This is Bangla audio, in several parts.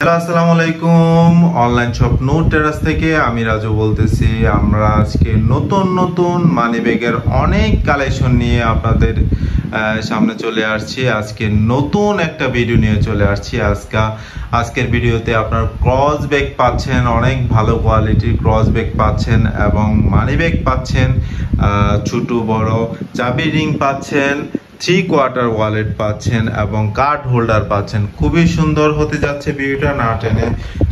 হ্যালো, আসসালামু আলাইকুম। অনলাইন শপ নূর টেরাস থেকে আমি রাজু বলতেছি। আমরা আজকে নতুন নতুন মানি ব্যাগের অনেক কালেকশন নিয়ে আপনাদের সামনে চলে আসছি। আজকে নতুন একটা ভিডিও নিয়ে চলে আসছি। আজকের ভিডিওতে আপনার ক্রস ব্যাগ পাচ্ছেন, অনেক ভালো কোয়ালিটির ক্রস ব্যাগ পাচ্ছেন এবং মানি ব্যাগ পাচ্ছেন, ছোট বড় চাবি রিং পাচ্ছেন, 3/4 ওয়ালেট পাচ্ছেন এবং কার্ড হোল্ডার পাচ্ছেন। খুবই সুন্দর হতে যাচ্ছে ভিডিওটা, না টেনে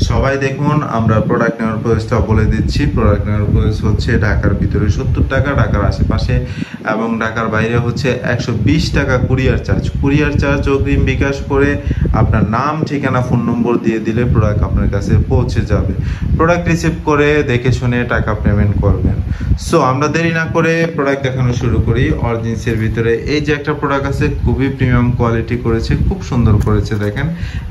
সবাই দেখুন। আমরা প্রোডাক্ট নেওয়ার প্রাইসটা বলে দিচ্ছি। প্রোডাক্ট নেওয়ার প্রাইস হচ্ছে ঢাকার ভিতরে 70 টাকা, ঢাকার আশেপাশে এবং ঢাকার বাইরে হচ্ছে 120 টাকা কুরিয়ার চার্জ অগ্রিম বিকাশ করে আপনার নাম, ঠিকানা, ফোন নম্বর দিয়ে দিলে প্রোডাক্ট আপনার কাছে পৌঁছে যাবে। প্রোডাক্ট রিসিভ করে দেখে শুনে টাকা পেমেন্ট করবেন। সো আমরা দেরি না করে প্রোডাক্ট দেখানো শুরু করি। অরিজিন্সের ভিতরে এই যে একটা প্রোডাক্ট আছে, খুবই প্রিমিয়াম কোয়ালিটি করেছে, খুব সুন্দর করেছে। দেখেন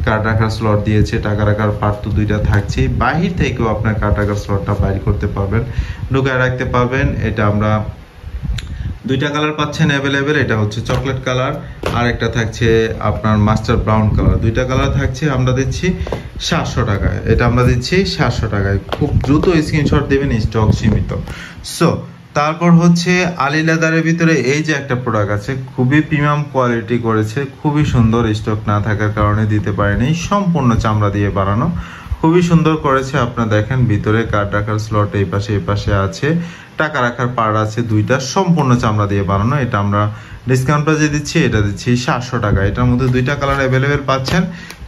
কার্ড রাখার স্লট দিয়েছে, টাকা রাখার পার্ট তো দুইটা থাকছে। বাহির থেকেও আপনার কার্ড রাখার স্লটটা বাইর করতে পারবেন, ঢুকায় রাখতে পারবেন। এটা আমরা দুইটা কালার পাচ্ছেন অ্যাভেলেবেল। এটা হচ্ছে চকলেট কালার আর একটা থাকছে আপনার মাস্টার ব্রাউন কালার। দুইটা কালার থাকছে। আমরা দিচ্ছি 700 টাকায়। এটা আমরা দিচ্ছি 700 টাকায়। খুব দ্রুত স্ক্রিনশট দেবেন, স্টক সীমিত। সো তারপর হচ্ছে আলী লেদারের ভিতরে এই যে একটা প্রোডাক্ট আছে, খুবই প্রিমিয়াম কোয়ালিটি করেছে, খুবই সুন্দর। স্টক না থাকার কারণে দিতে পারেনি, সম্পূর্ণ চামড়া দিয়ে বানানো, খুবই সুন্দর করেছে। আপনারা দেখেন ভিতরে কার্ড রাখার স্লট এই পাশে আছে, টাকা রাখার পার্ট আছে দুইটা, সম্পূর্ণ চামড়া দিয়ে বানানো। এটা আমরা ডিসকাউন্ট প্রাইসে দিচ্ছি, এটা দিচ্ছি 700 টাকা। এটার মধ্যে দুইটা কালার অ্যাভেলেবেল পাচ্ছেন,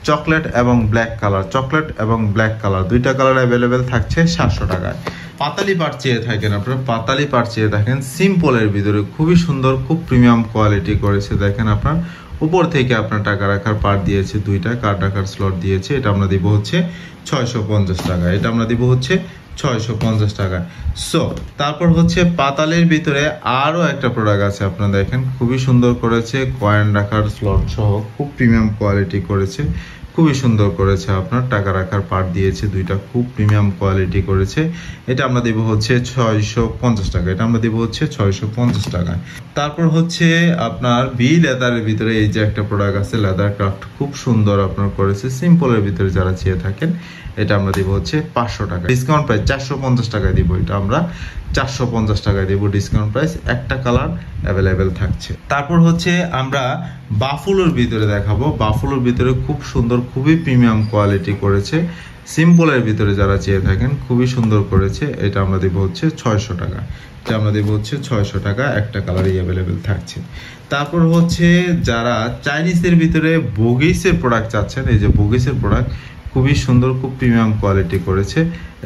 চকলেট এবং ব্ল্যাক কালার, দুইটা কালার অ্যাভেলেবেল থাকছে 700 টাকায়। পাতালি পাট চেয়ে থাকেন আপনারা, পাতালি পাট চেয়ে থাকেন সিম্পলের ভিতরে, খুবই সুন্দর, খুব প্রিমিয়াম কোয়ালিটি করেছে। দেখেন আপনার উপর থেকে আপনার টাকা রাখার পার্ট দিয়েছে দুইটা, কার্ড রাখার স্লট দিয়েছে। এটা আমরা দিব হচ্ছে 650 টাকা। এটা আমরা দিব হচ্ছে 650 টাকা। সো তারপর হচ্ছে পাতালের ভিতরে আরও একটা প্রোডাক্ট আছে, আপনারা দেখেন খুবই সুন্দর করেছে, কয়েন রাখার স্লট সহ খুব প্রিমিয়াম কোয়ালিটি করেছে, খুবই সুন্দর করেছে। আপনার টাকা রাখার পার্ট দিয়েছে দুইটা, খুব প্রিমিয়াম কোয়ালিটি করেছে। এটা আমরা দেব হচ্ছে 650 টাকা। এটা আমরা দেব হচ্ছে 650 টাকায়। তারপর হচ্ছে আপনার বি লেদারের ভিতরে এই যে একটা প্রোডাক্ট আছে, লেদার ক্রাফট, খুব সুন্দর আপনার করেছে। সিম্পলের ভিতরে যারা চেয়ে থাকেন, এটা আমরা দিব হচ্ছে 500 টাকা। ডিসকাউন্ট প্রাইস 450 টাকায় দিব। এটা আমরা 450 টাকায় দেবো ডিসকাউন্ট প্রাইস। একটা কালার অ্যাভেলেবেল থাকছে। তারপর হচ্ছে আমরা বাফুলোর ভিতরে দেখাবো। বাফুলোর ভিতরে খুব সুন্দর, খুবই প্রিমিয়াম কোয়ালিটি করেছে। সিম্পলের ভিতরে যারা চেয়ে থাকেন, খুবই সুন্দর করেছে। এটা আমরা দেবো হচ্ছে 600 টাকা। এটা আমরা দেবো হচ্ছে 600 টাকা। একটা কালারই অ্যাভেলেবেল থাকছে। তারপর হচ্ছে যারা চাইনিজের ভিতরে বগিসের প্রোডাক্ট চাচ্ছেন, এই যে বগিসের প্রোডাক্ট খুবই সুন্দর, খুব প্রিমিয়াম কোয়ালিটি করেছে।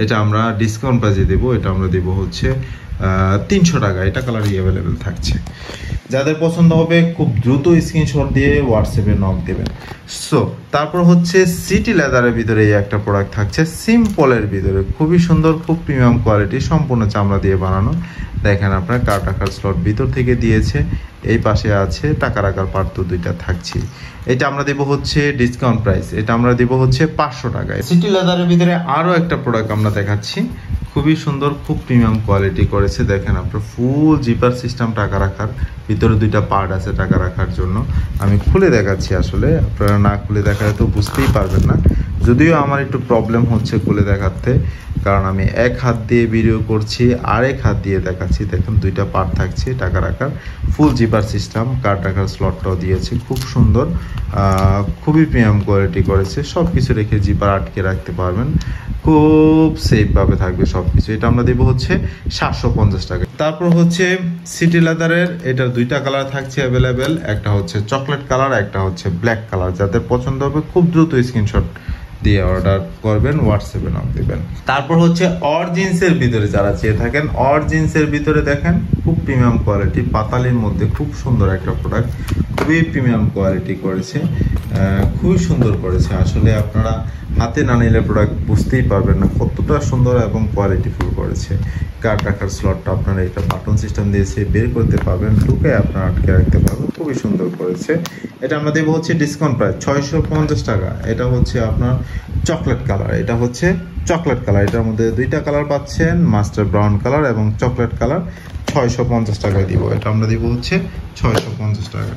এটা আমরা ডিসকাউন্ট প্রাইসে দেবো। এটা আমরা দেবো হচ্ছে 300 টাকা। এটা কালারই অ্যাভেলেবেল থাকছে। যাদের পছন্দ হবে খুব দ্রুত স্ক্রিনশট দিয়ে হোয়াটসঅ্যাপে নক দেবেন। সো তারপর হচ্ছে সিটি লেদারের ভিতরে এই একটা প্রোডাক্ট থাকছে, সিম্পলের ভিতরে খুবই সুন্দর, খুব প্রিমিয়াম কোয়ালিটি, সম্পূর্ণ চামড়া দিয়ে বানানো। দেখেন আপনার কার্ড রাখার স্লট ভিতর থেকে দিয়েছে, এই পাশে আছে টাকা রাখার পার্ট তো দুইটা থাকছে। এটা আমরা দেবো হচ্ছে ডিসকাউন্ট প্রাইস। এটা আমরা দেবো হচ্ছে 500 টাকায়। সিটি লেদারের ভিতরে আরও একটা প্রোডাক্ট আমরা দেখাচ্ছি, খুবই সুন্দর, খুব প্রিমিয়াম কোয়ালিটি করেছে। দেখেন আপনার ফুল জিপার সিস্টেম, টাকা রাখার ভিতরে দুইটা পার্ট আছে টাকা রাখার জন্য। আমি খুলে দেখাচ্ছি, আসলে আপনারা না খুলে দেখালে তো বুঝতেই পারবেন না। যদিও আমার একটু প্রবলেম হচ্ছে খুলে দেখাতে, কারণ আমি এক হাত দিয়ে ভিডিও করছি, আরেক হাত দিয়ে দেখাচ্ছি। দেখেন দুইটা পার্ট থাকছে টাকা রাখার, ফুল জিপার সিস্টেম, কার্ড রাখার স্লটটাও দিয়েছে, খুব সুন্দর, খুবই প্রিমিয়াম কোয়ালিটি করেছে। সব কিছু রেখে জিপার আটকে রাখতে পারবেন, খুব সেফভাবে থাকবে সব কিছু। এটা আমরা দেবো হচ্ছে 750 টাকা। তারপর হচ্ছে সিটি লেদারের এটা দুইটা কালার থাকছে অ্যাভেলেবেল, একটা হচ্ছে চকলেট কালার, একটা হচ্ছে ব্ল্যাক কালার। যাদের পছন্দ হবে খুব দ্রুত স্ক্রিনশট দিয়ে অর্ডার করবেন, হোয়াটসঅ্যাপে নক দেবেন। তারপর হচ্ছে অরিজিন্সের ভিতরে যারা চেয়ে থাকেন, অরিজিন্সের ভিতরে দেখেন খুব প্রিমিয়াম কোয়ালিটি, পাতালির মধ্যে খুব সুন্দর একটা প্রোডাক্ট, খুবই প্রিমিয়াম কোয়ালিটি করেছে, খুবই সুন্দর করেছে। আসলে আপনারা হাতে না নিলে প্রোডাক্ট বুঝতেই পারবেন না কতটা সুন্দর এবং কোয়ালিটিফুল করেছে। কার্ড রাখার স্লটটা আপনারা এটা বাটন সিস্টেম দিয়েছে, বের করতে পারবেন, ঢুকে আপনারা আটকে রাখতে পারবেন, খুবই সুন্দর করেছে। এটা আমরা দেবো হচ্ছে ডিসকাউন্ট প্রাইস 650 টাকা। এটা হচ্ছে আপনার চকলেট কালার, এটা হচ্ছে চকলেট কালার। এটার মধ্যে দুইটা কালার পাচ্ছেন, মাস্টার ব্রাউন কালার এবং চকলেট কালার। 650 টাকায় দিব। এটা আমরা দিব হচ্ছে 650 টাকা।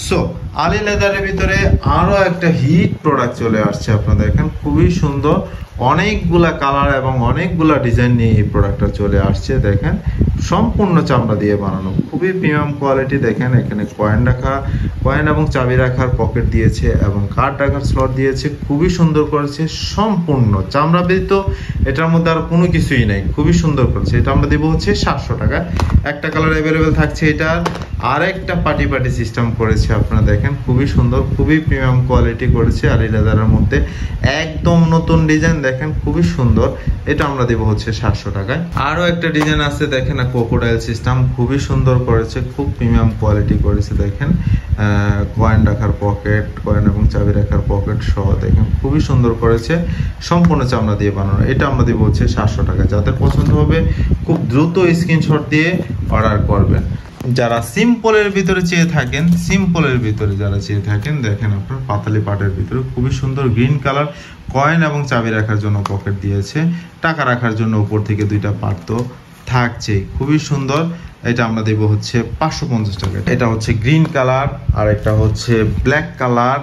সো আলী লেদারের ভিতরে আরো একটা হিট প্রোডাক্ট চলে আসছে, আপনারা দেখেন খুবই সুন্দর, অনেকগুলা কালার এবং অনেকগুলা ডিজাইন নিয়ে এই প্রোডাক্টটা চলে আসছে। দেখেন সম্পূর্ণ চামড়া দিয়ে বানানো, খুবই প্রিমিয়াম কোয়ালিটি। দেখেন এখানে কয়েন এবং চাবি রাখার পকেট দিয়েছে এবং কার্ড রাখার স্লট দিয়েছে, খুবই সুন্দর করেছে, সম্পূর্ণ চামড়া ব্যতীত এটার মধ্যে আর কোনো কিছুই নাই, খুবই সুন্দর করেছে। এটা আমরা দিব হচ্ছে 700 টাকা। একটা কালার অ্যাভেলেবেল থাকছে এটার, আর একটা পার্টি সিস্টেম করেছে, আপনারা দেখেন খুবই সুন্দর, খুবই প্রিমিয়াম কোয়ালিটি করেছে আলী লেদারের মধ্যে, একদম নতুন ডিজাইন। দেখেন খুবই সুন্দর, এটা আমরা দিব হচ্ছে 700 টাকায়। আরো একটা ডিজাইন আছে দেখেন, ক্রোকোডাইল সিস্টেম, খুবই সুন্দর করেছে, খুব প্রিমিয়াম কোয়ালিটি করেছে। দেখেন কয়েন রাখার পকেট, কয়েন এবং চাবি রাখার পকেট সহ, দেখেন খুবই সুন্দর করেছে, সম্পূর্ণ চামড়া দিয়ে বানানো। এটা আমরা দিব হচ্ছে 700 টাকা। যাদের পছন্দ হবে খুব দ্রুত স্ক্রিনশট দিয়ে অর্ডার করবেন। যারা সিম্পলের ভিতরে চেয়ে থাকেন, যারা চেয়ে থাকেন, দেখেন আপনার পাতালি পাটের ভিতরে খুবই সুন্দর গ্রিন কালার, কয়েন এবং চাবি রাখার জন্য পকেট দিয়েছে, টাকা রাখার জন্য উপর থেকে দুইটা পাট তো থাকছেই, খুবই সুন্দর। এটা আমরা দেব হচ্ছে 550 টাকা। এটা হচ্ছে গ্রিন কালার, আর একটা হচ্ছে ব্ল্যাক কালার,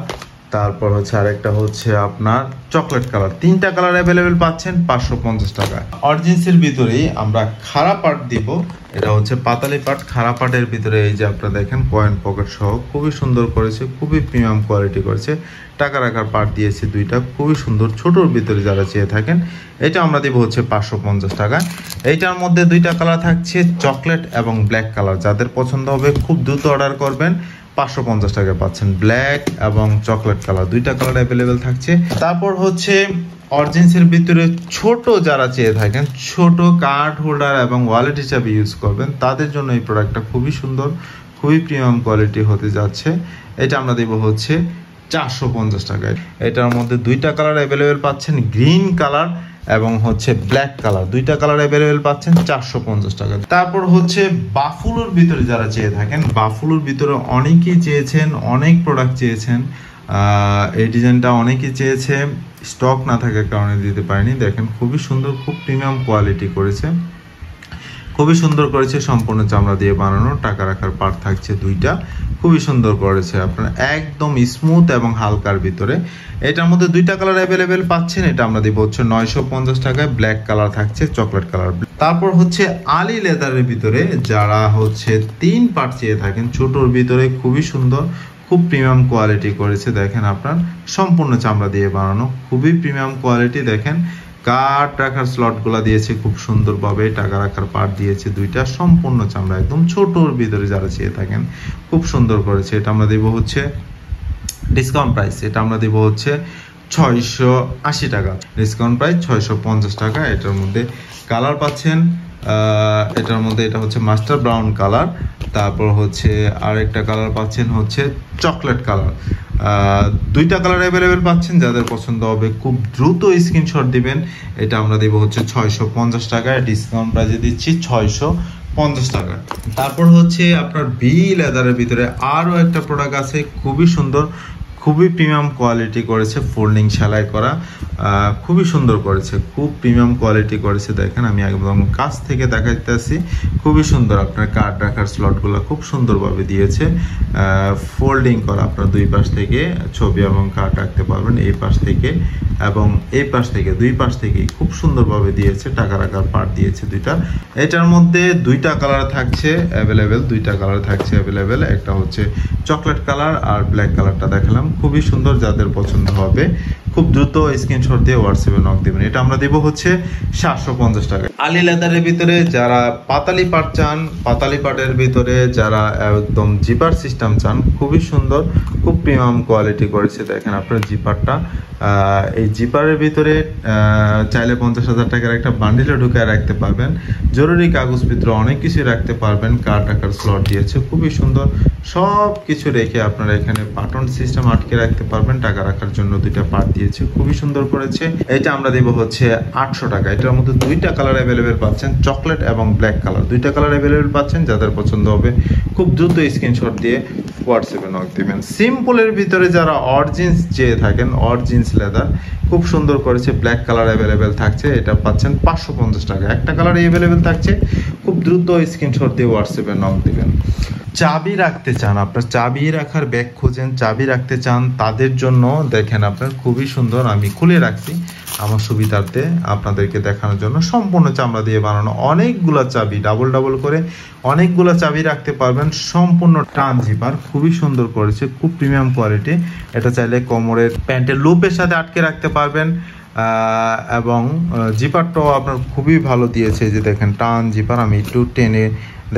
তারপর হচ্ছে আরেকটা হচ্ছে আপনার চকলেট কালার। তিনটা কালার অ্যাভেলেবেল পাচ্ছেন 550 টাকা। অরিজিনসের ভিতরেই আমরা খাড়া পাট দিব, এটা হচ্ছে পাতালি পাট। খাড়া পাটের ভিতরে এই যে আপনারা দেখেন কয়েন পকেট সহ, খুবই সুন্দর করেছে, খুবই প্রিমিয়াম কোয়ালিটি করেছে, টাকা রাখার পাট দিয়েছে দুইটা, খুবই সুন্দর। ছোটোর ভিতরে যারা চেয়ে থাকেন এটা আমরা দিব হচ্ছে 550 টাকা। এইটার মধ্যে দুইটা কালার থাকছে, চকলেট এবং ব্ল্যাক কালার। যাদের পছন্দ হবে খুব দ্রুত অর্ডার করবেন, 550 টাকা পাচ্ছেন। ব্ল্যাক এবং চকলেট কালার দুইটা কালার অ্যাভেলেবেল থাকছে। তারপর হচ্ছে অরিজিনসের ভিতরে ছোট যারা চেয়ে থাকেন, ছোট কার্ড হোল্ডার এবং ওয়ালেট হিসাবে ইউজ করবেন, তাদের জন্য এই প্রোডাক্টটা খুবই সুন্দর, খুবই প্রিমিয়াম কোয়ালিটি হতে যাচ্ছে। এটা আমরা দেব হচ্ছে 450 টাকায়। এটার মধ্যে দুইটা কালার অ্যাভেলেবেল পাচ্ছেন, গ্রিন কালার এবং হচ্ছে ব্ল্যাক কালার, দুইটা কালার অ্যাভেলেবেল পাচ্ছেন 450 টাকা। তারপর হচ্ছে বাফুলোর ভিতরে যারা চেয়ে থাকেন, বাফুলোর ভিতরে অনেকেই চেয়েছেন, অনেক প্রোডাক্ট চেয়েছেন, এই ডিজাইনটা অনেকেই চেয়েছে, স্টক না থাকার কারণে দিতে পারিনি। দেখেন খুবই সুন্দর, খুব প্রিমিয়াম কোয়ালিটি করেছে, খুবই সুন্দর করেছে, সম্পূর্ণ চামড়া দিয়ে বানানো, টাকা রাখার পার্ট থাকছে দুইটা, খুবই সুন্দর করেছে, আপনারা একদম স্মুথ এবং হালকার ভিতরে। এটার মধ্যে দুইটা কালার অ্যাভেলেবেল পাচ্ছেন, এটা আমরা দিব হচ্ছে 950 টাকায়। ব্ল্যাক কালার থাকছে, চকলেট কালার। তারপর হচ্ছে আলী লেদারের ভিতরে যারা হচ্ছে 3 পার্ট চেয়ে থাকেন, ছোটোর ভিতরে খুবই সুন্দর, খুব প্রিমিয়াম কোয়ালিটি করেছে। দেখেন আপনার সম্পূর্ণ চামড়া দিয়ে বানানো, খুবই প্রিমিয়াম কোয়ালিটি। দেখেন কার্ড রাখার স্লটগুলো দিয়েছে খুব সুন্দরভাবে, টাকা রাখার পার্ট দিয়েছে দুইটা, সম্পূর্ণ চামড়া, একদম ছোটোর ভিতরে যারা চেয়ে থাকেন খুব সুন্দর করেছে। এটা আমরা দেব হচ্ছে ডিসকাউন্ট প্রাইস, এটা আমরা দেব হচ্ছে 680 টাকা। ডিসকাউন্ট প্রাইস 650 টাকা। এটার মধ্যে কালার পাচ্ছেন, এটার মধ্যে এটা হচ্ছে মাস্টার ব্রাউন কালার, তারপর হচ্ছে আরেকটা কালার পাচ্ছেন হচ্ছে চকলেট কালার। দুইটা কালার অ্যাভেলেবেল পাচ্ছেন, যাদের পছন্দ হবে খুব দ্রুত স্ক্রিনশট দিবেন। এটা আমরা দেব হচ্ছে 650 টাকায়, ডিসকাউন্ট প্রাইসে দিচ্ছি 650 টাকা। তারপর হচ্ছে আপনার বি লেদারের ভিতরে আরও একটা প্রোডাক্ট আছে, খুবই সুন্দর, খুবই প্রিমিয়াম কোয়ালিটি করেছে, ফোল্ডিং সেলাই করা, খুবই সুন্দর করেছে, খুব প্রিমিয়াম কোয়ালিটি করেছে। দেখেন আমি একদম কাছ থেকে দেখাইতেছি, খুবই সুন্দর। আপনার কার্ড রাখার স্লটগুলো খুব সুন্দরভাবে দিয়েছে, ফোল্ডিং করা, আপনার দুই পাশ থেকে ছবি এবং কার্ড রাখতে পারবেন, এই পাশ থেকে এবং এই পাশ থেকে, দুই পাশ থেকেই খুব সুন্দরভাবে দিয়েছে, টাকা রাখার পার্ট দিয়েছে দুইটা। এটার মধ্যে দুইটা কালার থাকছে অ্যাভেলেবেল, দুইটা কালার থাকছে অ্যাভেলেবেল, একটা হচ্ছে চকলেট কালার আর ব্ল্যাক কালারটা দেখালাম, খুবই সুন্দর। যাদের পছন্দ হবে খুব দ্রুত স্ক্রিনশট দিয়ে হোয়াটসঅ্যাপে নক দিবেন। এটা আমরা দেব হচ্ছে 750 টাকা। আলী লেদারের ভিতরে যারা পাতালি পাট চান, পাতালি পাটের ভিতরে যারা একদম জিপার সিস্টেম চান, খুবই সুন্দর, খুব প্রিমিয়াম কোয়ালিটি করেছে। দেখেন আপনার জিপারটা, এই জিপারের ভিতরে চাইলে 50,000 টাকার একটা বান্ডিলে ঢুকায় রাখতে পারবেন, জরুরি কাগজপত্র অনেক কিছু রাখতে পারবেন, কার্ড রাখার স্লট দিয়েছে, খুবই সুন্দর। সব কিছু রেখে আপনারা এখানে বাটন সিস্টেম আটকে রাখতে পারবেন, টাকা রাখার জন্য দুইটা পার্ট দিয়েছে, খুবই সুন্দর করেছে। এটা আমরা দেব হচ্ছে 800 টাকা। এটার মধ্যে দুইটা কালার অ্যাভেলেবেল পাচ্ছেন, চকলেট এবং ব্ল্যাক কালার, দুইটা কালার অ্যাভেলেবেল পাচ্ছেন। যাদের পছন্দ হবে খুব দ্রুত স্ক্রিনশট দিয়ে হোয়াটসঅ্যাপে নক দিবেন। সিম্পলের ভিতরে যারা অরিজিনস চেয়ে থাকেন, অরিজিনস লেদার খুব সুন্দর করেছে, ব্ল্যাক কালার অ্যাভেলেবেল থাকছে, এটা পাচ্ছেন 550 টাকা। একটা কালার অ্যাভেলেবেল থাকছে, খুব দ্রুত স্ক্রিনশট দিয়ে হোয়াটসঅ্যাপে নক দিবেন। চাবি রাখতে চান, আপনার চাবি রাখার ব্যাগ খোঁজেন, চাবি রাখতে চান, তাদের জন্য দেখেন আপনার খুবই সুন্দর, আমি খুলে রাখছি আমার সুবিধার্থে আপনাদেরকে দেখানোর জন্য। সম্পূর্ণ চামড়া দিয়ে বানানো অনেকগুলো চাবি, ডাবল ডাবল করে অনেকগুলো চাবি রাখতে পারবেন। সম্পূর্ণ টান জিপার, খুবই সুন্দর করেছে, খুব প্রিমিয়াম কোয়ালিটি। এটা চাইলে কোমরের প্যান্টের লুপের সাথে আটকে রাখতে পারবেন, এবং জিপারটাও আপনার খুবই ভালো দিয়েছে। যে দেখেন টান জিপার, আমি একটু টেনে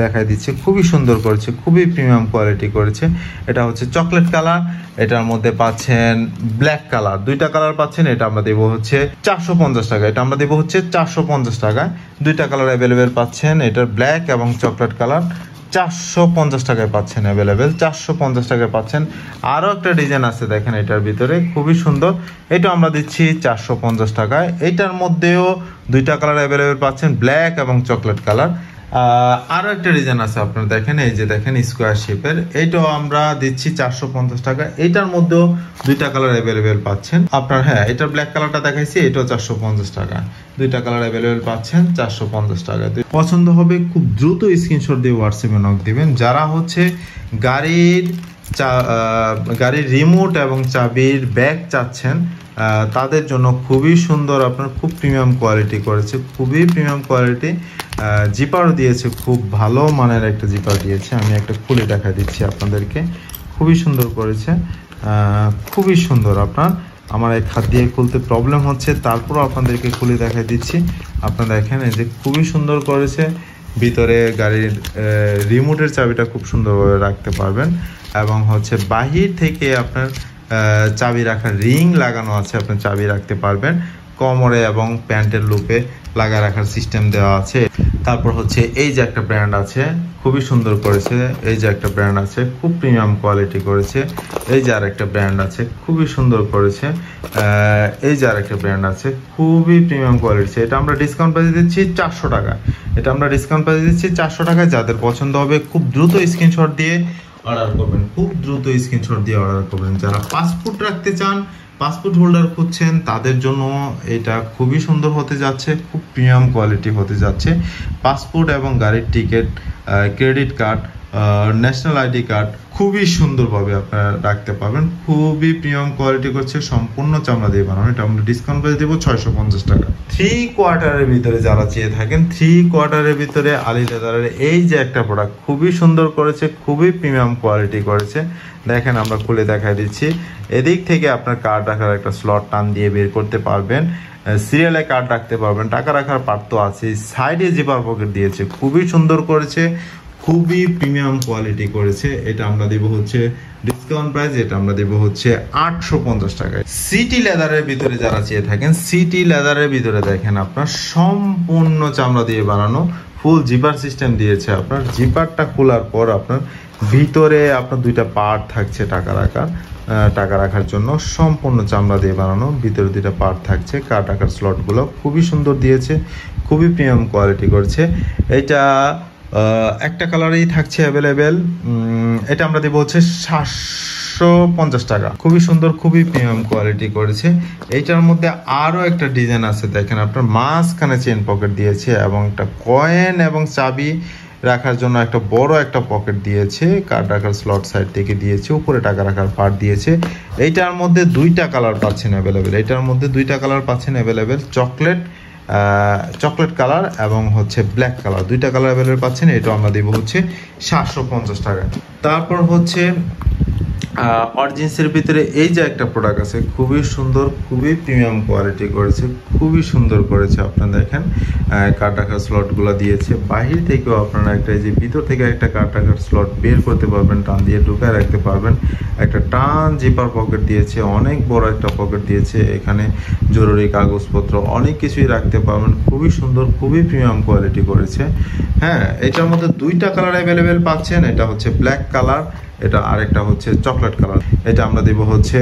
দেখাই দিচ্ছে, খুবই সুন্দর করেছে, খুবই প্রিমিয়াম কোয়ালিটি করেছে। এটা হচ্ছে চকলেট কালার, এটার মধ্যে পাচ্ছেন ব্ল্যাক কালার, দুইটা কালার পাচ্ছেন। এটা আমরা দেবো হচ্ছে 450 টাকা, এটা আমরা দেবো হচ্ছে 450 টাকায়। দুইটা কালার অ্যাভেলেবেল পাচ্ছেন, এটার ব্ল্যাক এবং চকলেট কালার 450 টাকায় পাচ্ছেন অ্যাভেলেবেল, 450 টাকায় পাচ্ছেন। আরও একটা ডিজাইন আছে দেখেন এটার ভিতরে, খুবই সুন্দর, এটা আমরা দিচ্ছি 450 টাকায়। এইটার মধ্যেও দুইটা কালার অ্যাভেলেবেল পাচ্ছেন, ব্ল্যাক এবং চকলেট কালার। আরও একটা ডিজাইন আছে আপনারা দেখেন, এই যে দেখেন স্কোয়ার শেপের, এইটাও আমরা দিচ্ছি 450 টাকা। এইটার মধ্যেও দুইটা কালার অ্যাভেলেবেল পাচ্ছেন আপনার। হ্যাঁ, এটার ব্ল্যাক কালারটা দেখাইছি, এটাও 450 টাকা। দুইটা কালার অ্যাভেলেবেল পাচ্ছেন 450 টাকা। পছন্দ হবে খুব দ্রুত স্ক্রিনশট দিয়ে হোয়াটসঅ্যাপে নক দিবেন। যারা হচ্ছে গাড়ির রিমোট এবং চাবির ব্যাগ চাচ্ছেন, তাদের জন্য খুবই সুন্দর, আপনার খুব প্রিমিয়াম কোয়ালিটি করেছে, খুবই প্রিমিয়াম কোয়ালিটি। জিপারও দিয়েছে, খুব ভালো মানের একটা জিপার দিয়েছে। আমি একটা খুলে দেখা দিচ্ছি আপনাদেরকে, খুবই সুন্দর করেছে, খুবই সুন্দর। আপনার আমার এক হাত দিয়ে খুলতে প্রবলেম হচ্ছে, তারপরও আপনাদেরকে খুলে দেখা দিচ্ছি। আপনারা দেখেন এই যে খুবই সুন্দর করেছে। ভিতরে গাড়ির রিমোটের চাবিটা খুব সুন্দরভাবে রাখতে পারবেন, এবং হচ্ছে বাহির থেকে আপনার চাবি রাখার রিং লাগানো আছে, আপনি চাবি রাখতে পারবেন। কোমরে এবং প্যান্টের লুপে লাগা রাখার সিস্টেম দেওয়া আছে। তারপর হচ্ছে এই যে একটা ব্র্যান্ড আছে, খুবই সুন্দর করেছে। এই যে একটা ব্র্যান্ড আছে, খুব প্রিমিয়াম কোয়ালিটি করেছে। এই যে আর একটা ব্র্যান্ড আছে, খুবই সুন্দর করেছে। এই যে আর একটা ব্র্যান্ড আছে, খুবই প্রিমিয়াম কোয়ালিটি। এটা আমরা ডিসকাউন্ট প্রাইসে দিচ্ছি 400 টাকা। এটা আমরা ডিসকাউন্ট প্রাইসে দিচ্ছি 400 টাকায়। যাদের পছন্দ হবে খুব দ্রুত স্ক্রিনশট দিয়ে অর্ডার করবেন, খুব দ্রুত স্ক্রিনশট দিয়ে অর্ডার করবেন। যারা পাসপোর্ট রাখতে চান, পাসপোর্ট হোল্ডার খুঁজছেন, তাদের জন্য এটা খুবই সুন্দর হতে যাচ্ছে, খুব প্রিমিয়াম কোয়ালিটি হতে যাচ্ছে। পাসপোর্ট এবং গাড়ির ticket, credit card, national ID card খুবই সুন্দরভাবে আপনারা রাখতে পারবেন। খুবই প্রিমিয়াম কোয়ালিটি করছে, সম্পূর্ণ চামড়া দিয়ে বানানো। এটা আমরা ডিসকাউন্ট প্রাইস দেবো 650 টাকা। 3 কোয়ার্টারের ভিতরে যারা চেয়ে থাকেন, 3 কোয়ার্টারের ভিতরে আলী লেদারের এই যে একটা প্রোডাক্ট খুবই সুন্দর করেছে, খুবই প্রিমিয়াম কোয়ালিটি করেছে। দেখেন আমরা খুলে দেখাই দিচ্ছি। এদিক থেকে আপনার কার্ড রাখার একটা স্লট টান দিয়ে বের করতে পারবেন, সিরিয়ালে কার্ড রাখতে পারবেন, টাকা রাখার পার্ট তো আছে। সাইডে জিপার পকেট দিয়েছে, খুবই সুন্দর করেছে, খুবই প্রিমিয়াম কোয়ালিটি করেছে। এটা আমরা দেব হচ্ছে ডিসকাউন্ট প্রাইস, এটা আমরা দেব হচ্ছে 850 টাকায়। সিটি লেদারের ভিতরে যারা চেয়ে থাকেন, সিটি লেদারের ভিতরে দেখেন আপনার সম্পূর্ণ চামড়া দিয়ে বানানো, ফুল জিপার সিস্টেম দিয়েছে। আপনার জিপারটা খোলার পর আপনার ভিতরে আপনার দুইটা পার্ট থাকছে টাকা রাখার জন্য, সম্পূর্ণ চামড়া দিয়ে বানানো। ভিতরে দুইটা পার্ট থাকছে, কার্ড রাখার স্লটগুলো খুবই সুন্দর দিয়েছে, খুবই প্রিমিয়াম কোয়ালিটি করছে। এটা একটা কালারেই থাকছে অ্যাভেলেবেল। এটা আমরা দেবো হচ্ছে 750 টাকা। খুবই সুন্দর, খুবই প্রিমিয়াম কোয়ালিটি করেছে। এইটার মধ্যে আরও একটা ডিজাইন আছে দেখেন আপনার, মাঝখানে চেন পকেট দিয়েছে এবং একটা কয়েন এবং চাবি রাখার জন্য একটা বড় একটা পকেট দিয়েছে, কার্ড রাখার স্লট সাইড থেকে দিয়েছে, উপরে টাকা রাখার পার্ট দিয়েছে। এইটার মধ্যে দুইটা কালার পাচ্ছেন অ্যাভেলেবেল, এটার মধ্যে দুইটা কালার পাচ্ছেন অ্যাভেলেবেল, চকলেট কালার এবং হচ্ছে ব্ল্যাক কালার, দুইটা কালার অ্যাভেলেবেল পাচ্ছেন। এটা আমরা দেব হচ্ছে 750 টাকা। তারপর হচ্ছে অরিজিনসের ভিতরে এই যে একটা প্রোডাক্ট আছে, খুবই সুন্দর, খুবই প্রিমিয়াম কোয়ালিটি করেছে, খুবই সুন্দর করেছে। আপনারা দেখেন কার্ড রাখার স্লটগুলো দিয়েছে। বাহির থেকেও আপনারা একটা, এই যে ভিতর থেকে একটা কার্ড রাখার স্লট বের করতে পারবেন, টান দিয়ে ঢুকায় রাখতে পারবেন। একটা টান জিপার পকেট দিয়েছে, অনেক বড় একটা পকেট দিয়েছে, এখানে জরুরি কাগজপত্র অনেক কিছুই রাখতে পারবেন। খুবই সুন্দর, খুবই প্রিমিয়াম কোয়ালিটি করেছে। হ্যাঁ, এটার মধ্যে দুইটা কালার অ্যাভেলেবেল পাচ্ছেন, এটা হচ্ছে ব্ল্যাক কালার, এটা আরেকটা হচ্ছে চকলেট কালার। এটা আমরা দেব হচ্ছে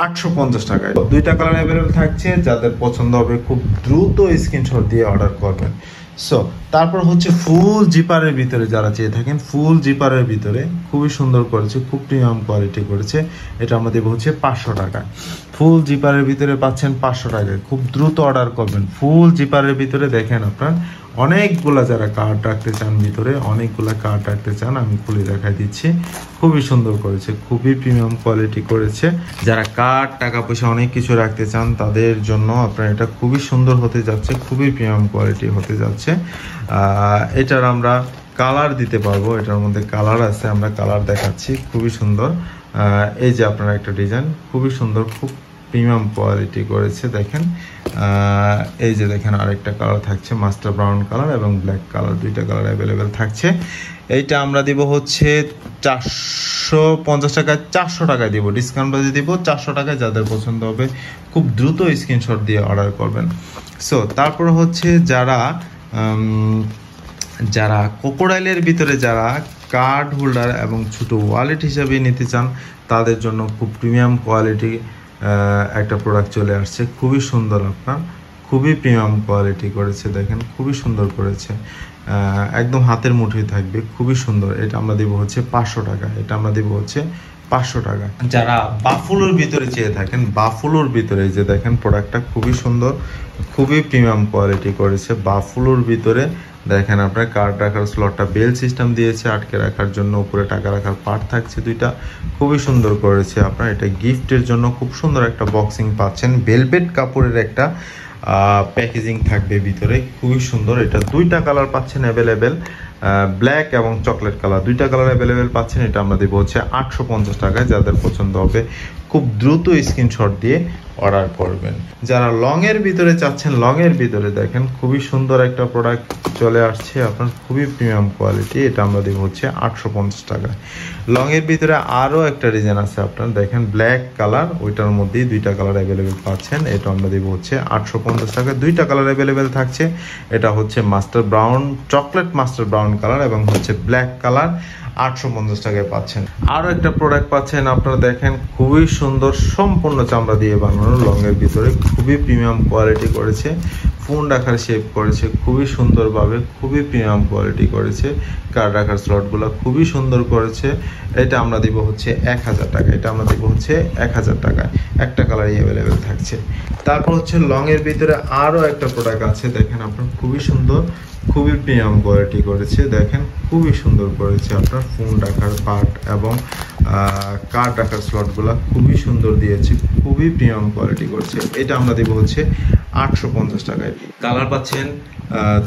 850 টাকায়। দুইটা কালার অ্যাভেলেবেল থাকছে, যাদের পছন্দ হবে খুব দ্রুত স্ক্রিনশট দিয়ে অর্ডার করবেন। সো তারপর হচ্ছে ফুল জিপারের ভিতরে যারা চেয়ে থাকেন, ফুল জিপারের ভিতরে খুবই সুন্দর করেছে, খুব প্রিমিয়াম কোয়ালিটি করেছে, এটা আমরা দেবো হচ্ছে 500 টাকা। ফুল জিপারের ভিতরে পাচ্ছেন 500 টাকায়, খুব দ্রুত অর্ডার করবেন। ফুল জিপারের ভিতরে দেখেন আপনার অনেকগুলা যারা কার্ড রাখতে চান, ভিতরে অনেকগুলা কার্ড রাখতে চান, আমি খুলে দেখাই দিচ্ছি। খুবই সুন্দর করেছে, খুবই প্রিমিয়াম কোয়ালিটি করেছে। যারা কার্ড, টাকা পয়সা অনেক কিছু রাখতে চান তাদের জন্য আপনার এটা খুবই সুন্দর হতে যাচ্ছে, খুবই প্রিমিয়াম কোয়ালিটি হতে যাচ্ছে। এটার আমরা কালার দিতে পারবো, এটার মধ্যে কালার আছে, আমরা কালার দেখাচ্ছি। খুবই সুন্দর, এই যে আপনার একটা ডিজাইন খুবই সুন্দর, খুব প্রিমিয়াম কোয়ালিটি করেছে। দেখেন এই যে দেখেন আরেকটা কালার থাকছে, মাস্টার ব্রাউন কালার এবং ব্ল্যাক কালার, দুইটা কালার অ্যাভেলেবেল থাকছে। এইটা আমরা দিব হচ্ছে 450 টাকায়, 400 টাকায় দিব, ডিসকাউন্ট বাজে দিব 400 টাকায়। যাদের পছন্দ হবে খুব দ্রুত স্ক্রিনশট দিয়ে অর্ডার করবেন। সো তারপর হচ্ছে যারা ক্রোকোডাইলের ভিতরে যারা কার্ড হোল্ডার এবং ছোটো ওয়ালেট হিসাবে নিতে চান তাদের জন্য খুব প্রিমিয়াম কোয়ালিটি একটা প্রোডাক্ট চলে আসছে, খুবই সুন্দর, আপনার খুবই প্রিমিয়াম কোয়ালিটি করেছে। দেখেন খুবই সুন্দর করেছে, একদম হাতের মুঠোয় থাকবে, খুবই সুন্দর। এটা আমরা দেবো হচ্ছে 500 টাকা, এটা আমরা দেবো হচ্ছে 500 টাকা। যারা বাফুলোর ভিতরে চেয়ে থাকেন, বাফুলোর ভিতরে যে দেখেন প্রোডাক্টটা খুবই সুন্দর, খুবই প্রিমিয়াম কোয়ালিটি করেছে। বাফুলোর ভিতরে দেখেন আপনার কার্ড রাখার স্লটটা বেল সিস্টেম দিয়েছে, আটকে রাখার জন্য উপরে টাকা রাখার পার্ট থাকছে দুইটা, খুবই সুন্দর করেছে। আপনার এটা গিফটের জন্য খুব সুন্দর একটা বক্সিং পাচ্ছেন, ভেলভেট কাপড়ের একটা প্যাকেজিং থাকবে ভিতরে, খুবই সুন্দর। এটা দুইটা কালার পাচ্ছেন অ্যাভেলেবেল, ব্ল্যাক এবং চকলেট কালার, দুইটা কালার অ্যাভেলেবেল পাচ্ছেন। এটা আমরা দেবো হচ্ছে 850 টাকায়। যাদের পছন্দ হবে খুব দ্রুত স্ক্রিনশট দিয়ে অর্ডার করবেন। যারা লংয়ের ভিতরে চাচ্ছেন, লংয়ের ভিতরে দেখেন খুবই সুন্দর একটা প্রোডাক্ট চলে আসছে আপনার, খুবই প্রিমিয়াম কোয়ালিটি, এটা আমরা দেবো হচ্ছে 850 টাকায়। লংয়ের ভিতরে আরও একটা ডিজাইন আছে আপনার, দেখেন ব্ল্যাক কালার, ওইটার মধ্যেই দুইটা কালার অ্যাভেলেবেল পাচ্ছেন। এটা আমরা দেবো হচ্ছে 850 টাকায়, দুইটা কালার অ্যাভেলেবেল থাকছে। এটা হচ্ছে master brown, chocolate master brown colour এবং হচ্ছে ব্ল্যাক কালার, 850 টাকায় পাচ্ছেন। আরও একটা প্রোডাক্ট পাচ্ছেন আপনারা, দেখেন খুবই সুন্দর, সম্পূর্ণ চামড়া দিয়ে বানানো, লংয়ের ভিতরে খুবই প্রিমিয়াম কোয়ালিটি করেছে, ফোন রাখার শেপ করেছে খুবই সুন্দরভাবে, খুবই প্রিমিয়াম কোয়ালিটি করেছে। কার্ড রাখার স্লটগুলো খুবই সুন্দর করেছে। এটা আমরা দিব হচ্ছে 1000 টাকা, এটা আমরা দিব হচ্ছে 1000 টাকায়, একটা কালারই অ্যাভেলেবেল থাকছে। তারপর হচ্ছে লংয়ের ভিতরে আরও একটা প্রোডাক্ট আছে, দেখেন আপনার খুবই সুন্দর, খুবই প্রিমিয়াম কোয়ালিটি করেছে। দেখেন খুবই সুন্দর করেছে, আপনার ফোন রাখার পার্ট এবং কার্ড রাখার স্লটগুলো খুবই সুন্দর দিয়েছে, খুবই প্রিমিয়াম কোয়ালিটি করছে। এটা আমরা দেবো হচ্ছে 850 টাকায়। কালার পাচ্ছেন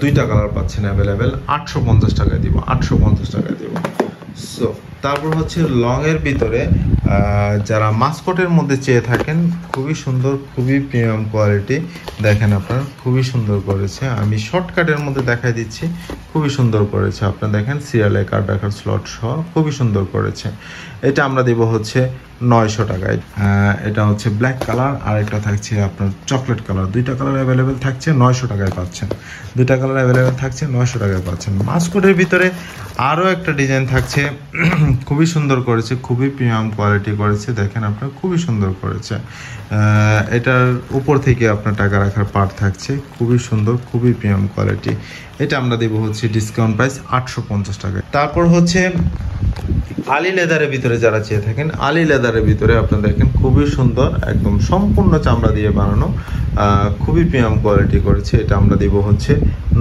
দুইটা কালার পাচ্ছেন অ্যাভেলেবেল, 850 টাকায় দিব, 850 টাকায় দেবো। সো তারপর হচ্ছে লংয়ের ভিতরে যারা মাস্কটের মধ্যে চেয়ে থাকেন, খুবই সুন্দর, খুবই প্রিমিয়াম কোয়ালিটি, দেখেন আপনার খুবই সুন্দর করেছে। আমি শর্টকাটের মধ্যে দেখাই দিচ্ছি, খুবই সুন্দর করেছে। আপনার দেখেন সিরিয়ালে কার্ড রাখার স্লট সহ খুবই সুন্দর করেছে। এটা আমরা দেব হচ্ছে 900 টাকায়। এটা হচ্ছে ব্ল্যাক কালার, আর একটা থাকছে আপনার চকলেট কালার, দুইটা কালার অ্যাভেলেবেল থাকছে, 900 টাকায় পাচ্ছেন। দুইটা কালার অ্যাভেলেবেল থাকছে, 900 টাকায় পাচ্ছেন। মাস্কটের ভিতরে আরও একটা ডিজাইন থাকছে, খুবই সুন্দর করেছে, খুবই প্রিমিয়াম কোয়ালিটি করেছে। দেখেন আপনার খুবই সুন্দর করেছে। এটার উপর থেকে আপনার টাকা রাখার পার্ট থাকছে, খুবই সুন্দর, খুবই প্রিমিয়াম কোয়ালিটি। এটা আমরা দেবো হচ্ছে ডিসকাউন্ট প্রাইস 850 টাকায়। তারপর হচ্ছে আলি লেদারের ভিতরে যারা চেয়ে থাকেন, আলি লেদারের ভিতরে আপনারা দেখেন খুবই সুন্দর, একদম সম্পূর্ণ চামড়া দিয়ে বানানো, খুবই প্রিমিয়াম কোয়ালিটি করেছে। এটা আমরা দিব হচ্ছে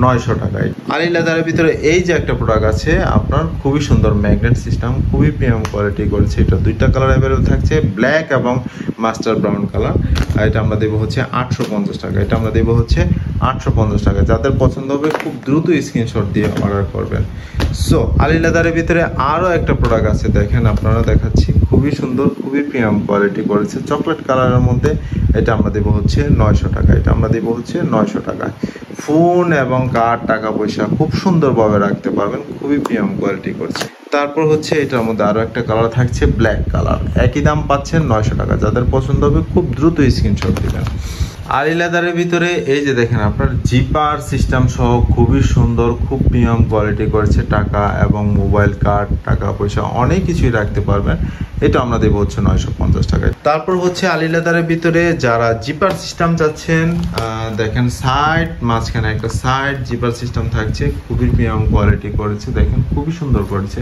900 টাকায়। আলি লেদারের ভিতরে এই যে একটা প্রোডাক্ট আছে আপনার, খুবই সুন্দর ম্যাগনেট সিস্টেম, খুবই প্রিমিয়াম কোয়ালিটি করেছে। এটা দুইটা কালার অ্যাভেলেবল থাকছে, ব্ল্যাক এবং মাস্টার ব্রাউন কালার। এটা আমরা দেবো হচ্ছে 850 টাকা, এটা আমরা দেবো হচ্ছে 850 টাকা। যাদের পছন্দ হবে খুব দ্রুত স্ক্রিনশট দিয়ে অর্ডার করবেন। সো আলি লেদারের ভিতরে আরও একটা প্রোডাক্ট আছে, দেখেন আপনারা দেখাচ্ছি, খুবই সুন্দর, খুবই প্রিমিয়াম কোয়ালিটি করেছে, চকলেট কালারের মধ্যে। এটা আমরা দেবো হচ্ছে 900 টাকা, এটা আমরা দেবো হচ্ছে 900 টাকায়। ফোন এবং কার্ড, টাকা পয়সা খুব সুন্দরভাবে রাখতে পারবেন, খুবই প্রিমিয়াম কোয়ালিটি করছে। তারপর হচ্ছে এটার মধ্যে আরও একটা কালার থাকছে, ব্ল্যাক কালার, একই দাম পাচ্ছেন 900 টাকা। যাদের পছন্দ হবে খুব দ্রুত স্ক্রিনশট দিবেন। আলি লেদারের ভিতরে এই যে দেখেন আপনার জিপার সিস্টেম সহ খুবই সুন্দর, খুব প্রিমিয়াম কোয়ালিটি করেছে। টাকা এবং মোবাইল কার্ড, টাকা পয়সা অনেক কিছুই রাখতে পারবেন এটা আমরা দেবো হচ্ছে 950 টাকায়। তারপর হচ্ছে আলী লেদারের ভিতরে যারা জিপার সিস্টেম চাচ্ছেন, দেখেন সাইড মাঝখানে একটা সাইড জিপার সিস্টেম থাকছে, খুবই প্রিমিয়াম কোয়ালিটি করেছে, দেখেন খুবই সুন্দর করেছে।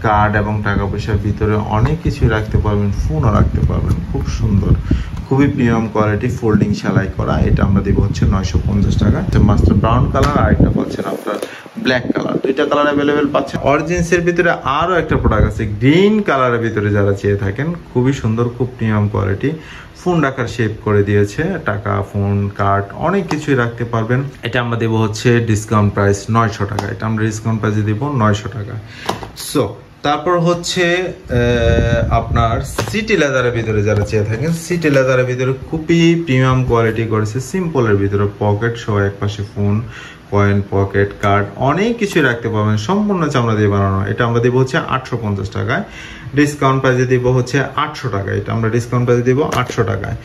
কার্ড এবং টাকা পয়সার ভিতরে অনেক কিছুই রাখতে পারবেন, ফোনও রাখতে পারবেন, খুব সুন্দর, খুবই প্রিমিয়াম কোয়ালিটি, ফোল্ডিং সেলাই করা। এটা আমরা দেবো হচ্ছে 950 টাকা। মাস্টার ব্রাউন কালার, আর একটা পাচ্ছেন আপনার ব্ল্যাক কালার, দুইটা কালার অ্যাভেলেবেল পাচ্ছেন। অরিজিনসের ভিতরে আরও একটা প্রোডাক্ট আছে গ্রিন কালারের ভিতরে, যারা চেয়ে থাকেন, খুবই সুন্দর, খুব প্রিমিয়াম কোয়ালিটি, ফোন রাখার শেপ করে দিয়েছে, টাকা, ফোন, কার্ড অনেক কিছুই রাখতে পারবেন। এটা আমরা দেবো হচ্ছে ডিসকাউন্ট প্রাইস 900 টাকা। এটা আমরা ডিসকাউন্ট প্রাইসে দেবো 900 টাকা। সো তারপর হচ্ছে আপনার সিটি লেদারের ভিতরে যারা চেয়ে থাকেন, সিটি লেদারের ভিতরে খুবই প্রিমিয়াম কোয়ালিটি করেছে, সিম্পলের ভিতরে পকেট সহ, এক পাশে ফোন, কয়েন, পকেট, কার্ড অনেক কিছু রাখতে পারবেন, সম্পূর্ণ চামড়া দিয়ে বানানো। এটা আমরা দেবো হচ্ছে 850 টাকায়, ডিসকাউন্ট প্রাইসে দিব হচ্ছে 800 টাকায়। এটা আমরা ডিসকাউন্ট প্রাইসে দিব 800 টাকায়।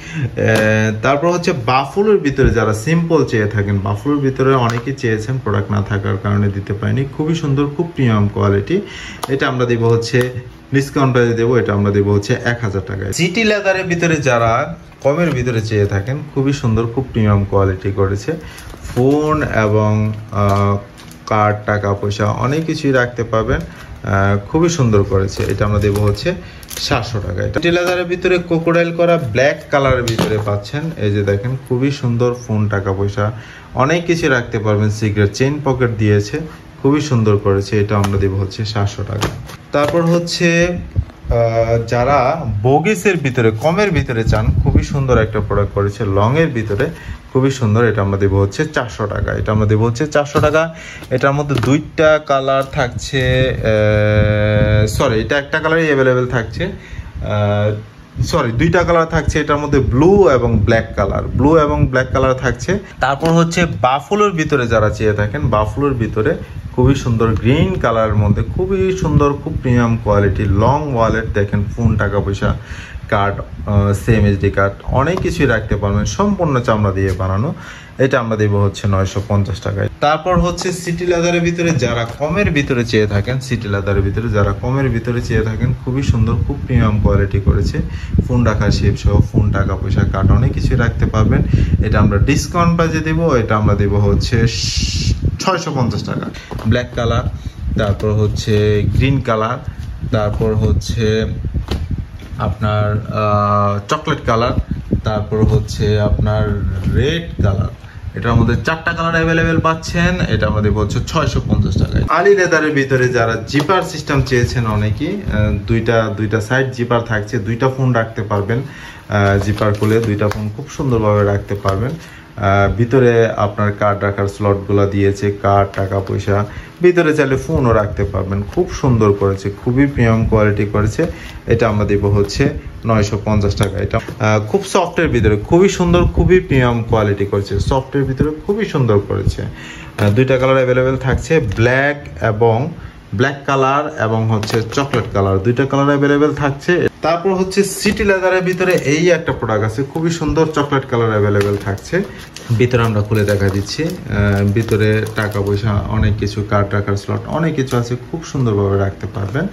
তারপর হচ্ছে বাফুলোর ভিতরে যারা সিম্পল চেয়ে থাকেন, বাফুলোর ভিতরে অনেকেই চেয়েছেন, প্রোডাক্ট না থাকার কারণে দিতে পারিনি, খুবই সুন্দর, খুব প্রিমিয়াম কোয়ালিটি। এটা আমরা দেবো হচ্ছে ডিসকাউন্ট প্রাইসে দেবো, এটা আমরা দেবো হচ্ছে 1000 টাকায়। সিটি লেদারের ভিতরে যারা কমের ভিতরে চেয়ে থাকেন, খুবই সুন্দর, খুব প্রিমিয়াম কোয়ালিটি করেছে, ফোন এবং কার্ড, টাকা পয়সা অনেক কিছুই রাখতে পারবেন, খুবই সুন্দর করেছে। এটা আমরা দেবো হচ্ছে 700 টাকা। এটা লেদারের ভিতরে ক্রোকোডাইল করা ব্ল্যাক কালারের ভিতরে পাচ্ছেন, এই যে দেখেন খুবই সুন্দর, ফোন, টাকা পয়সা অনেক কিছু রাখতে পারবেন, সিগারেট, চেইন পকেট দিয়েছে, খুবই সুন্দর করেছে। এটা আমরা দেবো হচ্ছে 700 টাকা। তারপর হচ্ছে যারা বগিসের ভিতরে কমের ভিতরে চান, খুবই সুন্দর একটা প্রোডাক্ট করেছে, লং এর ভিতরে খুবই সুন্দর। এটা আমরা দেবো হচ্ছে 400 টাকা। এটা আমরা দেবো হচ্ছে 400 টাকা। এটার মধ্যে দুইটা কালার থাকছে, সরি এটা একটা কালারই অ্যাভেলেবেল থাকছে, সরি দুইটা কালার থাকছে। এটার মধ্যে ব্লু এবং ব্ল্যাক কালার, ব্লু এবং ব্ল্যাক কালার থাকছে। তারপর হচ্ছে বাফুলোর ভিতরে যারা চেয়ে থাকেন, বাফুলোর ভিতরে খুবই সুন্দর গ্রিন কালারের মধ্যে, খুবই সুন্দর, খুব প্রিমিয়াম কোয়ালিটি, লং ওয়ালেট, দেখেন ফোন, টাকা পয়সা, কার্ড, সেম এইচডি কার্ড অনেক কিছুই রাখতে পারবেন, সম্পূর্ণ চামড়া দিয়ে বানানো। এটা আমরা দেবো হচ্ছে 950 টাকায়। তারপর হচ্ছে সিটি লেদারের ভিতরে যারা কমের ভিতরে চেয়ে থাকেন, সিটি লেদারের ভিতরে যারা কমের ভিতরে চেয়ে থাকেন, খুবই সুন্দর, খুব প্রিমিয়াম কোয়ালিটি করেছে, ফোন রাখার শেপ সহ, ফোন, টাকা পয়সা, কার্ড অনেক কিছু রাখতে পারবেন। এটা আমরা ডিসকাউন্ট প্রাইসে দেবো, এটা আমরা দেবো হচ্ছে 650 টাকা। ব্ল্যাক কালার, তারপর হচ্ছে গ্রিন কালার, তারপর হচ্ছে আপনার চকলেট কালার, তারপর হচ্ছে আপনার রেড কালার। এটার মধ্যে 4টা কালার অ্যাভেলেবেল পাচ্ছেন। এটা আমাদের বলছে 650 টাকায়। আলী লেদারের ভিতরে যারা জিপার সিস্টেম চেয়েছেন অনেকেই, দুইটা সাইড জিপার থাকছে, দুইটা ফোন রাখতে পারবেন, জিপার খুলে দুইটা ফোন খুব সুন্দরভাবে রাখতে পারবেন। ভিতরে আপনার কার্ড রাখার স্লটগুলো দিয়েছে, কার্ড, টাকা পয়সা, ভিতরে চাইলে ফোনও রাখতে পারবেন, খুব সুন্দর করেছে, খুবই প্রিমিয়াম কোয়ালিটি করেছে। এটা আমরা দেব হচ্ছে 950 টাকা। এটা খুব সফটের ভিতরে, খুবই সুন্দর, খুবই প্রিমিয়াম কোয়ালিটি করেছে, সফটের ভিতরে খুবই সুন্দর করেছে। দুইটা কালার অ্যাভেলেবেল থাকছে, ব্ল্যাক এবং ব্ল্যাক কালার এবং হচ্ছে চকলেট কালার, দুইটা কালার অ্যাভেলেবেল থাকছে। তারপর হচ্ছে সিটি লেদারের ভিতরে এই একটা প্রোডাক্ট আছে, খুবই সুন্দর, চকলেট কালার অ্যাভেলেবেল থাকছে। ভিতরে আমরা খুলে দেখা দিচ্ছি, ভিতরে টাকা পয়সা অনেক কিছু, কার্ড রাখার স্লট অনেক কিছু আছে, খুব সুন্দরভাবে রাখতে পারবেন,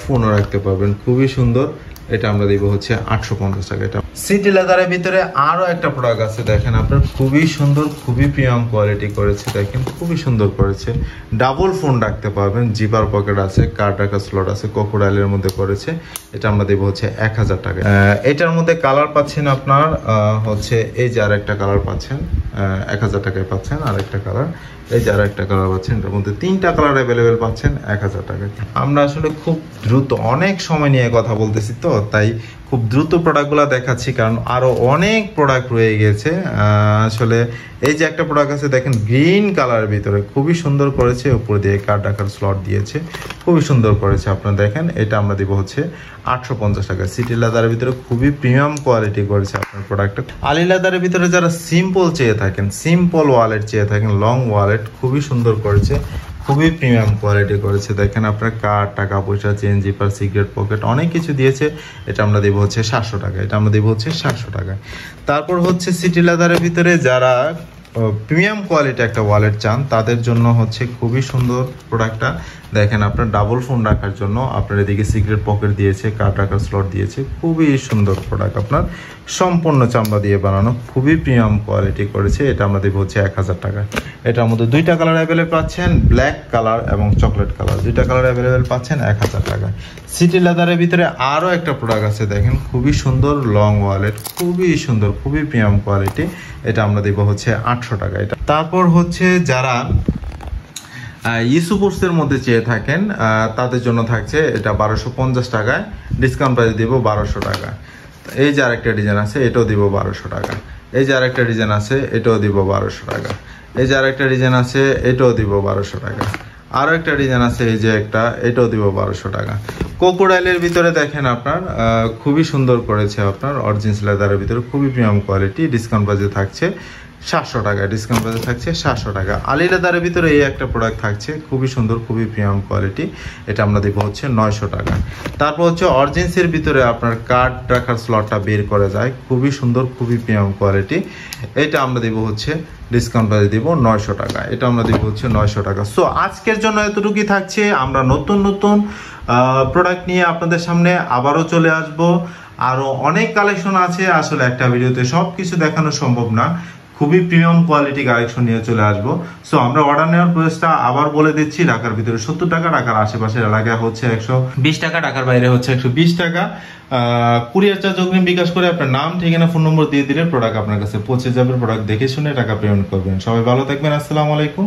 ফোনও রাখতে পারবেন, খুবই সুন্দর। এটা আমরা দিব হচ্ছে 850 টাকা। এটা সিটি লেদারের ভিতরে আরো একটা প্রোডাক্ট আছে, দেখেন আপনার খুবই সুন্দর, খুবই প্রিমিয়াম কোয়ালিটি করেছে, দেখেন খুবই সুন্দর করেছে, ডাবল ফোন রাখতে পারবেন, জিপার পকেট আছে, কার্ড রাখার স্লট আছে, ক্রোকোডাইলের মধ্যে করেছে। এটা আমরা দেবো হচ্ছে 1000 টাকা। এটার মধ্যে কালার পাচ্ছেন আপনার হচ্ছে এই যে আরেকটা কালার পাচ্ছেন, 1000 টাকায় পাচ্ছেন। আরেকটা কালার, এই যে আরেকটা কালার পাচ্ছেন, এটার মধ্যে 3টা কালার অ্যাভেলেবেল পাচ্ছেন 1000 টাকায়। আমরা আসলে খুব দ্রুত অনেক সময় নিয়ে কথা বলতেছি, তো তাই খুব দ্রুত প্রোডাক্টগুলো দেখাচ্ছি, কারণ আরো অনেক প্রোডাক্ট রয়ে গেছে। আসলে এই যে একটা প্রোডাক্ট আছে দেখেন গ্রিন কালারের ভিতরে, খুবই সুন্দর করেছে, উপর দিয়ে কার্ড রাখার স্লট দিয়েছে, খুবই সুন্দর করেছে। আপনারা দেখেন, এটা আমরা দিব হচ্ছে 850 টাকা। সিটি লেদারের ভিতরে খুবই প্রিমিয়াম কোয়ালিটি করেছে আপনার প্রোডাক্টটা। আলী লেদারের ভিতরে যারা সিম্পল চেয়ে থাকেন, সিম্পল ওয়ালেট চেয়ে থাকেন, লং ওয়ালেট, খুবই সুন্দর করেছে, খুবই প্রিমিয়াম কোয়ালিটি করেছে। দেখেন আপনার কার্ড, টাকা পয়সা, চেন, জিপার, সিগারেট পকেট অনেক কিছু দিয়েছে। এটা আমরা দেবো হচ্ছে 700 টাকা। এটা আমরা দেবো হচ্ছে 700 টাকায়। তারপর হচ্ছে সিটি লেদারের ভিতরে যারা প্রিমিয়াম কোয়ালিটি একটা ওয়ালেট চান তাদের জন্য হচ্ছে খুবই সুন্দর প্রোডাক্টটা। দেখেন আপনার ডাবল ফোন রাখার জন্য আপনার এদিকে সিক্রেট পকেট দিয়েছে, কার্ড রাখার স্লট দিয়েছে, খুবই সুন্দর প্রোডাক্ট, আপনার সম্পূর্ণ চামড়া দিয়ে বানানো, খুবই প্রিমিয়াম কোয়ালিটি করেছে। এটা আমরা দেবো হচ্ছে 1000 টাকা। এটার মধ্যে দুইটা কালার অ্যাভেলেবেল পাচ্ছেন, ব্ল্যাক কালার এবং চকলেট কালার, দুইটা কালার অ্যাভেলেবেল পাচ্ছেন 1000 টাকা। সিটি লেদারের ভিতরে আরও একটা প্রোডাক্ট আছে, দেখেন খুবই সুন্দর লং ওয়ালেট, খুবই সুন্দর, খুবই প্রিমিয়াম কোয়ালিটি। এটা আমরা দেবো হচ্ছে 800 টাকা। এটা তারপর হচ্ছে যারা ইস্যুপোর্টসের মধ্যে চেয়ে থাকেন তাদের জন্য থাকছে এটা 1250 টাকায়, ডিসকাউন্ট প্রাইস দিব 1200 টাকা। এই যে আরেকটা ডিজাইন আছে এটাও দিব 1200 টাকা। এই যে আরেকটা ডিজাইন আছে এটাও দিব 1200 টাকা। এই যে আরেকটা ডিজাইন আছে এটাও দিব 1200 টাকা। আরও একটা ডিজাইন আছে এই যে একটা, এটাও দিব 1200 টাকা। কোকোডাইলের ভিতরে দেখেন আপনার খুবই সুন্দর করেছে, আপনার অরিজিনাল লেদারের ভিতরে খুবই প্রিমিয়াম কোয়ালিটি, ডিসকাউন্ট প্রাইসে থাকছে 700 টাকা, ডিসকাউন্ট প্রাইসে থাকছে 700 টাকা। আলি লেদারের ভিতরে এই একটা প্রোডাক্ট থাকছে খুবই সুন্দর, খুবই প্রিমিয়াম কোয়ালিটি, এটা আমরা দেবো হচ্ছে 900 টাকা। তারপর হচ্ছে অরিজিন্সের ভিতরে আপনার কার্ড রাখার স্লটটা বের করে যায়, খুবই সুন্দর, খুবই প্রিমিয়াম কোয়ালিটি, এটা আমরা দেবো হচ্ছে ডিসকাউন্ট প্রাইস দিব 900 টাকা। এটা আমরা দেবো হচ্ছে 900 টাকা। সো আজকের জন্য এতটুকুই থাকছে। আমরা নতুন নতুন প্রোডাক্ট নিয়ে আপনাদের সামনে আবারও চলে আসব। আরও অনেক কালেকশন আছে, আসলে একটা ভিডিওতে সব কিছু দেখানো সম্ভব না, খুবই প্রিমিয়াম কোয়ালিটি কালেকশন নিয়ে চলে আসবো। সো আমরা অর্ডার নেওয়ার প্রাইসটা আবার বলে দিচ্ছি, ঢাকার ভিতরে 70 টাকা, ঢাকার আশেপাশের এলাকায় হচ্ছে 120 টাকা, ঢাকার বাইরে হচ্ছে 120 টাকা। কুরিয়ার চার্জ অগ্রিম বিকাশ করে আপনার নাম, ঠিকানা, ফোন নম্বর দিয়ে দিলে প্রোডাক্ট আপনার কাছে পৌঁছে যাবে। প্রোডাক্ট দেখে শুনে টাকা পেমেন্ট করবেন। সবাই ভালো থাকবেন। আসসালামু আলাইকুম।